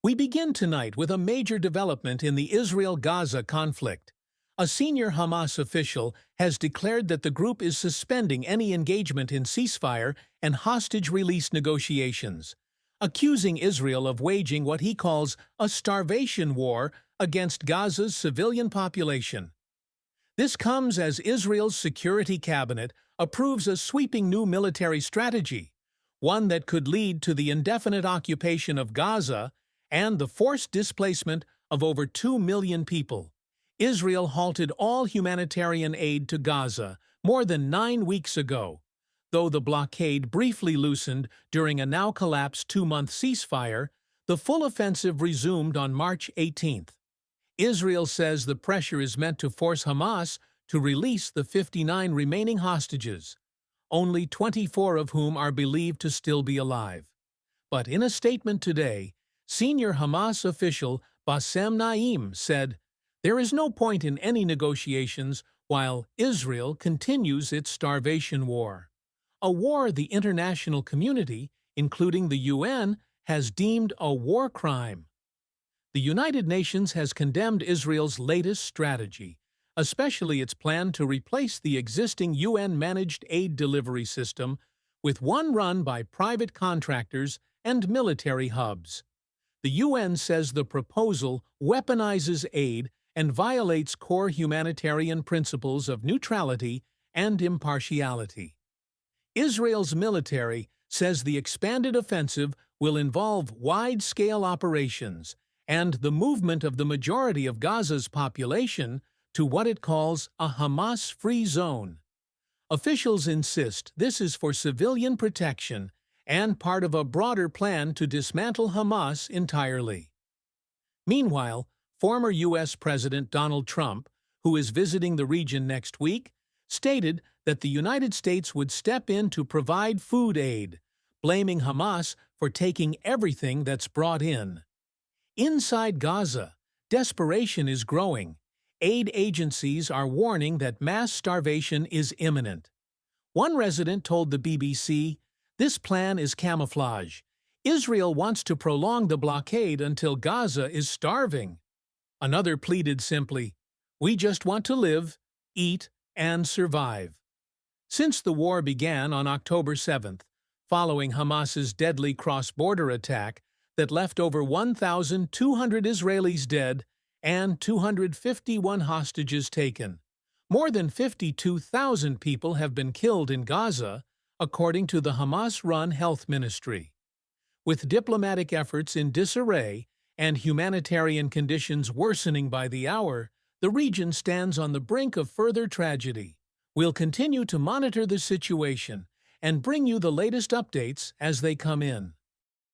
We begin tonight with a major development in the Israel-Gaza conflict. A senior Hamas official has declared that the group is suspending any engagement in ceasefire and hostage release negotiations, accusing Israel of waging what he calls a starvation war against Gaza's civilian population. This comes as Israel's Security Cabinet approves a sweeping new military strategy, one that could lead to the indefinite occupation of Gaza and the forced displacement of over 2 million people. Israel halted all humanitarian aid to Gaza more than 9 weeks ago, though the blockade briefly loosened during a now-collapsed 2-month ceasefire. The full offensive resumed on March 18th. Israel says the pressure is meant to force Hamas to release the 59 remaining hostages, only 24 of whom are believed to still be alive. But in a statement today, senior Hamas official Bassem Naim said, "There is no point in any negotiations while Israel continues its starvation war, a war the international community, including the UN, has deemed a war crime." The United Nations has condemned Israel's latest strategy, especially its plan to replace the existing UN-managed aid delivery system with one run by private contractors and military hubs. The UN says the proposal weaponizes aid and violates core humanitarian principles of neutrality and impartiality. Israel's military says the expanded offensive will involve wide-scale operations and the movement of the majority of Gaza's population to what it calls a Hamas-free zone. Officials insist this is for civilian protection and part of a broader plan to dismantle Hamas entirely. Meanwhile, former U.S. President Donald Trump, who is visiting the region next week, stated that the United States would step in to provide food aid, blaming Hamas for taking everything that's brought in. Inside Gaza, desperation is growing. Aid agencies are warning that mass starvation is imminent. One resident told the BBC, "This plan is camouflage. Israel wants to prolong the blockade until Gaza is starving." Another pleaded simply, "We just want to live, eat, and survive." Since the war began on October 7th, following Hamas's deadly cross-border attack that left over 1,200 Israelis dead and 251 hostages taken, more than 52,000 people have been killed in Gaza, according to the Hamas-run health ministry. With diplomatic efforts in disarray and humanitarian conditions worsening by the hour, the region stands on the brink of further tragedy. We'll continue to monitor the situation and bring you the latest updates as they come in.